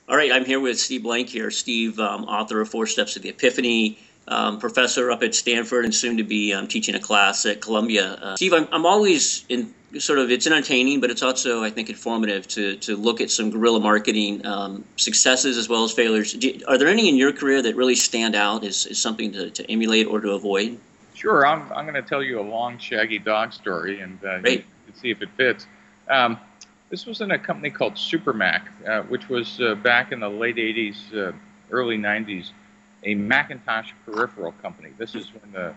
All right, I'm here with Steve Blank here. Steve, author of Four Steps to the Epiphany, professor up at Stanford, and soon to be teaching a class at Columbia. Steve, I'm always in sort of, it's entertaining, but it's also, I think, informative to look at some guerrilla marketing successes as well as failures. Are there any in your career that really stand out as something to emulate or to avoid? Sure, I'm going to tell you a long, shaggy dog story, and you can see if it fits. This was in a company called Supermac, which was back in the late 80s, early 90s, a Macintosh peripheral company. This is when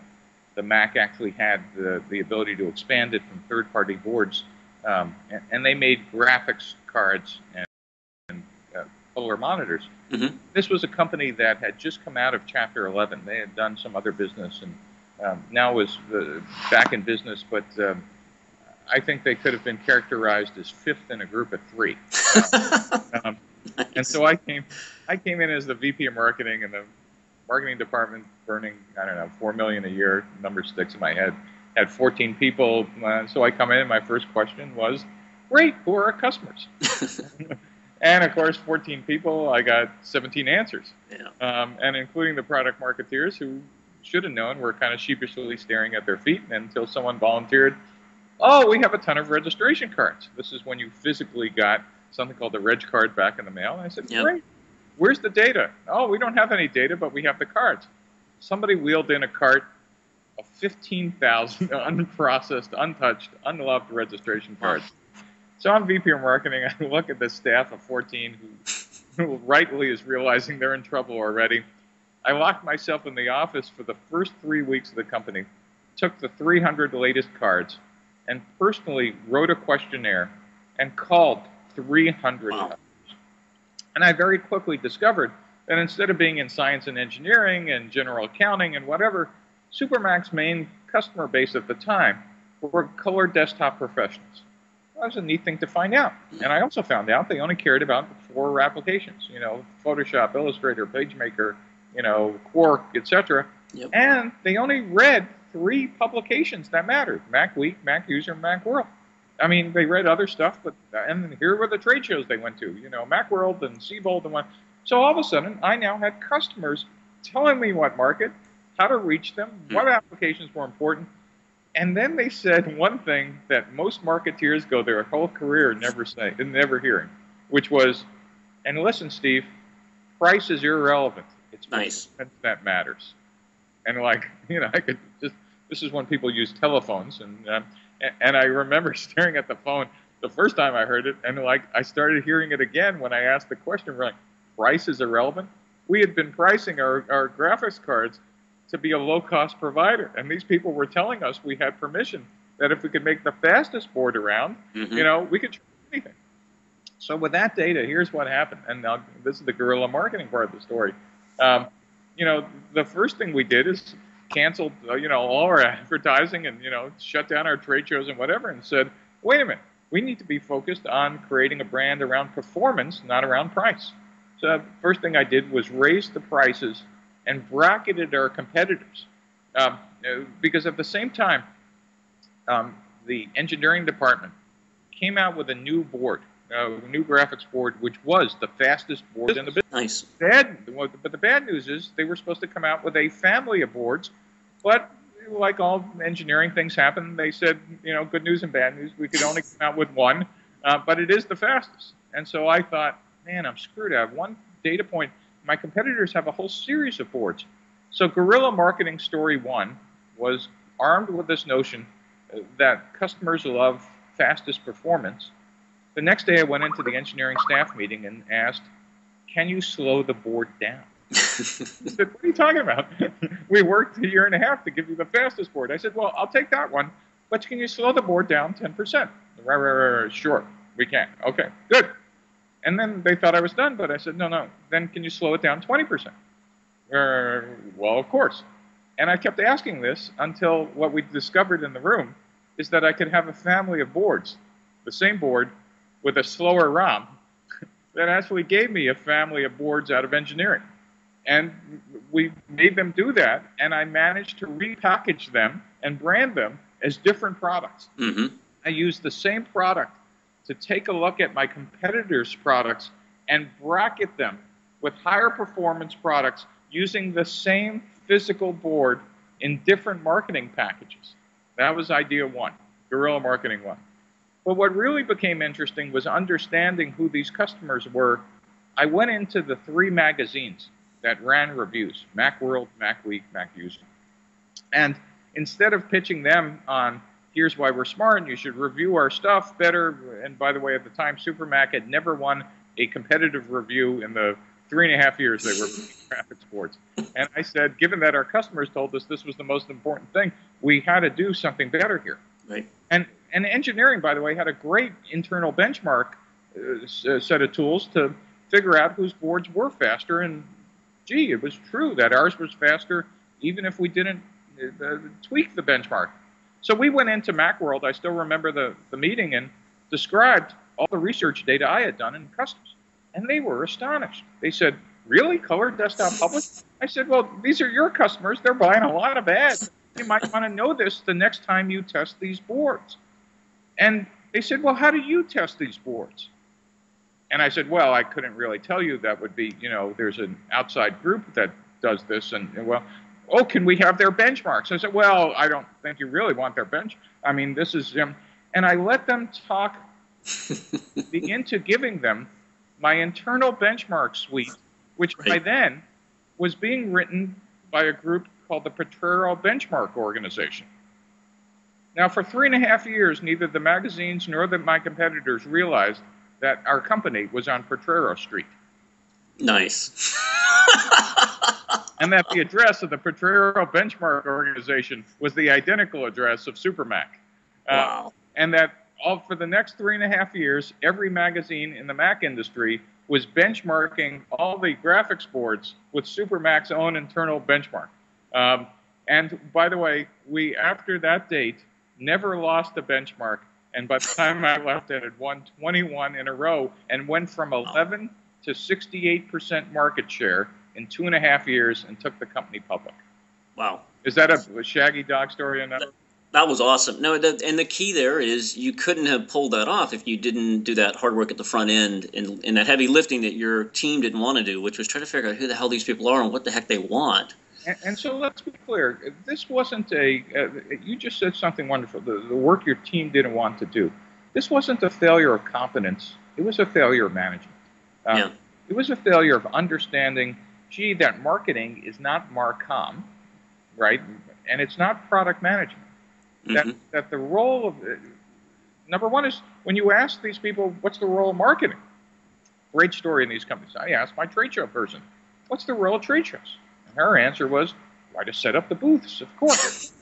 the Mac actually had the ability to expand it from third-party boards, and they made graphics cards and color monitors. Mm-hmm. This was a company that had just come out of Chapter 11. They had done some other business and now was back in business, but I think they could have been characterized as fifth in a group of three. Nice. And so I came in as the VP of marketing, and the marketing department burning, I don't know, $4 million a year. Number sticks in my head. Had 14 people. So I come in, and my first question was, "Great, who are our customers?" And of course, 14 people, I got 17 answers, and including the product marketeers who should have known were kind of sheepishly staring at their feet until someone volunteered. Oh, we have a ton of registration cards. This is when you physically got something called the reg card back in the mail. And I said, great. Where's the data? Oh, we don't have any data, but we have the cards. Somebody wheeled in a cart of 15,000 unprocessed, untouched, unloved registration cards. So I'm VP of marketing. I look at this staff of 14 who rightly is realizing they're in trouble already. I locked myself in the office for the first 3 weeks of the company, took the 300 latest cards, and personally wrote a questionnaire and called 300 customers. And I very quickly discovered that instead of being in science and engineering and general accounting and whatever, Supermac's main customer base at the time were color desktop professionals. That was a neat thing to find out. And I also found out they only cared about 4 applications, Photoshop, Illustrator, PageMaker, Quark, etc. And they only read 3 publications that mattered: Mac Week, Mac User, Mac World. I mean, they read other stuff, but and here were the trade shows they went to, Macworld and Seabold and what. So all of a sudden, I now had customers telling me what market, how to reach them, what applications were important. And then they said one thing that most marketeers go their whole career never hearing, which was, and listen, Steve, price is irrelevant. It's nice. That matters. And I could just, this is when people use telephones, and I remember staring at the phone the first time I heard it, and I started hearing it again when I asked the question, price is irrelevant? We had been pricing our graphics cards to be a low-cost provider, and these people were telling us we had permission that if we could make the fastest board around, we could charge anything. So with that data, here's what happened, and now this is the guerrilla marketing part of the story. The first thing we did is canceled, all our advertising and, shut down our trade shows and whatever, and said, wait a minute, we need to be focused on creating a brand around performance, not around price. So the first thing I did was raise the prices and bracketed our competitors. Because at the same time, the engineering department came out with a new board, a new graphics board, which was the fastest board in the business. Nice. But the bad news is they were supposed to come out with a family of boards, but like all engineering things happen, they said, good news and bad news. We could only come out with one, but it is the fastest. And so I thought, man, I'm screwed. I have one data point. My competitors have a whole series of boards. So guerrilla marketing story 1 was armed with this notion that customers love fastest performance. The next day I went into the engineering staff meeting and asked, can you slow the board down? I said, what are you talking about? We worked a year and a half to give you the fastest board. I said, well, I'll take that one, but can you slow the board down 10%? Right, sure, we can. Okay, good. And then they thought I was done, but I said, no, then can you slow it down 20%? Well, of course. And I kept asking this until what we discovered in the room is that I could have a family of boards, the same board with a slower ROM, that actually gave me a family of boards out of engineering. And we made them do that, and I managed to repackage them and brand them as different products. I used the same product to take a look at my competitors' products and bracket them with higher performance products using the same physical board in different marketing packages. That was idea one, guerrilla marketing one. But what really became interesting was understanding who these customers were. I went into the 3 magazines that ran reviews, Macworld, Macweek, Macuser. And instead of pitching them on, here's why we're smart, and you should review our stuff better, and by the way, at the time, SuperMac had never won a competitive review in the 3.5 years they were graphics boards. And I said, given that our customers told us this was the most important thing, we had to do something better here. Right. And engineering, by the way, had a great internal benchmark set of tools to figure out whose boards were faster. And, gee, it was true that ours was faster even if we didn't tweak the benchmark. So we went into Macworld, I still remember the meeting, and described all the research data I had done in customs. And they were astonished. They said, really? Color Desktop Public? I said, well, these are your customers. They're buying a lot of ads. You might want to know this the next time you test these boards. And they said, well, how do you test these boards? And I said, well, I couldn't really tell you. That would be, there's an outside group that does this. And well, oh, can we have their benchmarks? I said, well, I don't think you really want their bench. I mean, this is, and I let them talk into giving them my internal benchmark suite, which by then was being written by a group called the Potrero Benchmark Organization. Now, for 3.5 years, neither the magazines nor my competitors realized that our company was on Potrero Street. Nice. And that the address of the Potrero Benchmark Organization was the identical address of SuperMac. Wow. And that for the next 3.5 years, every magazine in the Mac industry was benchmarking all the graphics boards with SuperMac's own internal benchmark. And by the way, we, after that date, never lost a benchmark. And by the time I left, it had won 21 in a row and went from 11 to 68% market share in 2.5 years and took the company public. Wow. Is that a shaggy dog story enough? That was awesome. No, and the key there is you couldn't have pulled that off if you didn't do that hard work at the front end and that heavy lifting that your team didn't want to do, which was try to figure out who the hell these people are and what the heck they want. And so let's be clear. This wasn't you just said something wonderful, the work your team didn't want to do. This wasn't a failure of competence. It was a failure of management. It was a failure of understanding, gee, that marketing is not Marcom, right? And it's not product management. That the role of, number one is, when you ask these people, what's the role of marketing? Great story in these companies. I asked my trade show person, what's the role of trade shows? And her answer was, why, to set up the booths, of course.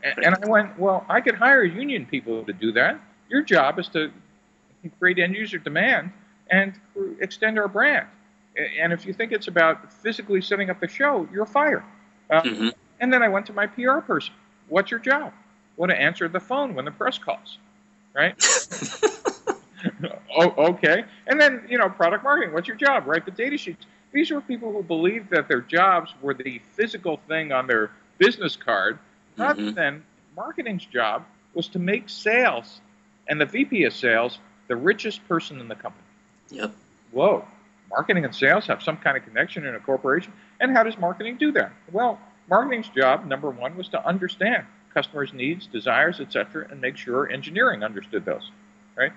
And I went, well, I could hire union people to do that. Your job is to create end user demand and extend our brand. And if you think it's about physically setting up the show, you're fired. And then I went to my PR person. What's your job? Well, to answer the phone when the press calls, right? Oh, okay. And then, product marketing. What's your job? Write the data sheets. These were people who believed that their jobs were the physical thing on their business card, rather than marketing's job was to make sales, and the VP of sales, the richest person in the company. Yep. Whoa. Marketing and sales have some kind of connection in a corporation. And how does marketing do that? Well, marketing's job, number one, was to understand customers' needs, desires, etc., and make sure engineering understood those, right?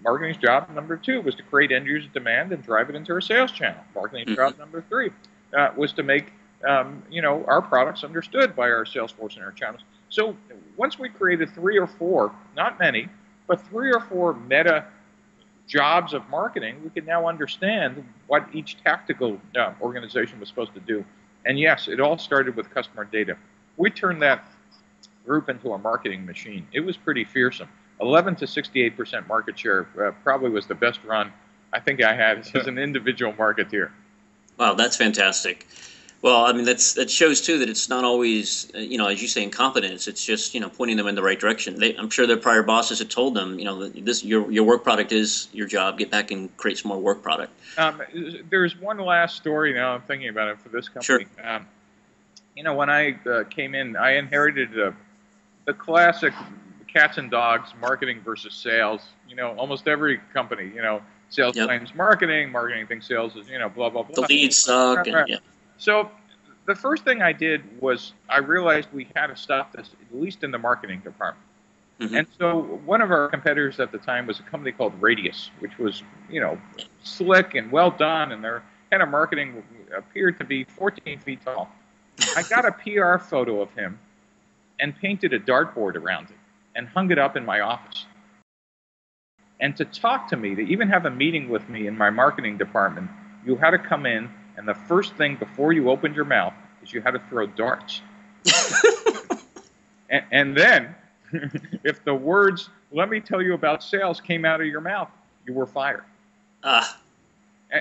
Marketing's job, number two, was to create end-user demand and drive it into our sales channel. Marketing's job, number three, was to make, our products understood by our sales force and our channels. So once we created 3 or 4, not many, but 3 or 4 meta jobs of marketing, we could now understand what each tactical organization was supposed to do. And yes, it all started with customer data. We turned that group into a marketing machine. It was pretty fearsome. 11 to 68% market share probably was the best run I think I had as an individual marketeer. Wow, that's fantastic. Well, I mean, that shows too that it's not always, as you say, incompetence. It's just, pointing them in the right direction. I'm sure their prior bosses had told them, this your work product is your job. Get back and create some more work product. There's one last story now. I'm thinking about it for this company. Sure. When I came in, I inherited the classic cats and dogs, marketing versus sales. Almost every company, Sales Yep. claims marketing, marketing thinks sales is, blah, blah, The blah. leads suck, and yeah. So the first thing I did was I realized we had to stop this, at least in the marketing department. Mm-hmm. And so one of our competitors at the time was a company called Radius, which was, slick and well done, and their head of marketing appeared to be 14 feet tall. I got a PR photo of him and painted a dartboard around it and hung it up in my office. And to talk to me, to even have a meeting with me in my marketing department, you had to come in, and the first thing before you opened your mouth is you had to throw darts. and then, if the words, "let me tell you about sales," came out of your mouth, you were fired.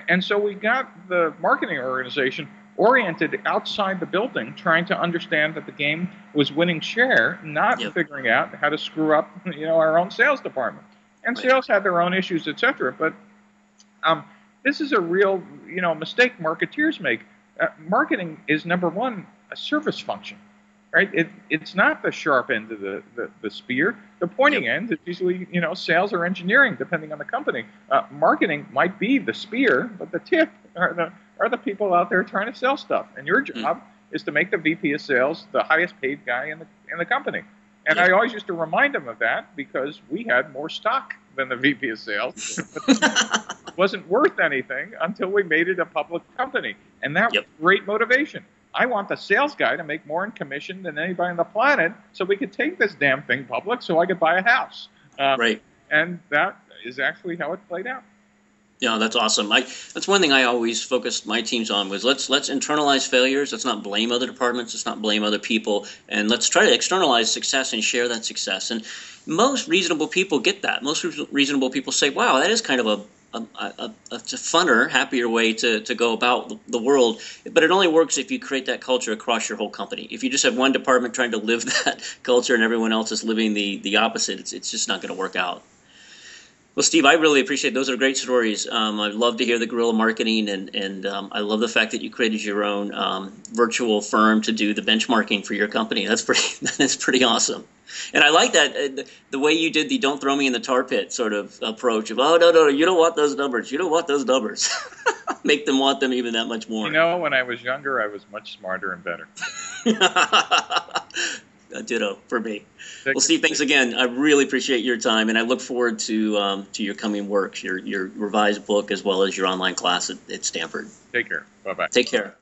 And so we got the marketing organization oriented outside the building, trying to understand that the game was winning share, not figuring out how to screw up, our own sales department. And sales had their own issues, etc. But this is a real, mistake marketeers make. Marketing is, number one, a service function, right? It's not the sharp end of the spear. The pointing end is usually, sales or engineering, depending on the company. Marketing might be the spear, but the tip are the people out there trying to sell stuff. And your job is to make the VP of sales the highest paid guy in the company. And I always used to remind them of that because we had more stock than the VP of sales. It wasn't worth anything until we made it a public company. And that was great motivation. I want the sales guy to make more in commission than anybody on the planet so we could take this damn thing public so I could buy a house. And that is actually how it played out. Yeah, that's awesome. That's one thing I always focused my teams on was let's internalize failures. Let's not blame other departments. Let's not blame other people. And let's try to externalize success and share that success. And most reasonable people get that. Most reasonable people say, wow, that is kind of a funner, happier way to go about the world. But it only works if you create that culture across your whole company. If you just have one department trying to live that culture and everyone else is living the opposite, it's just not going to work out. Well, Steve, I really appreciate it. Those are great stories. I love to hear the guerrilla marketing, and I love the fact that you created your own virtual firm to do the benchmarking for your company. That's pretty awesome. And I like that the way you did the "don't throw me in the tar pit" sort of approach of, oh, no, you don't want those numbers. You don't want those numbers. Make them want them even that much more. When I was younger, I was much smarter and better. Ditto for me. Well, Steve, thanks again. I really appreciate your time, and I look forward to your coming works, your revised book, as well as your online class at Stanford. Take care. Bye-bye. Take care.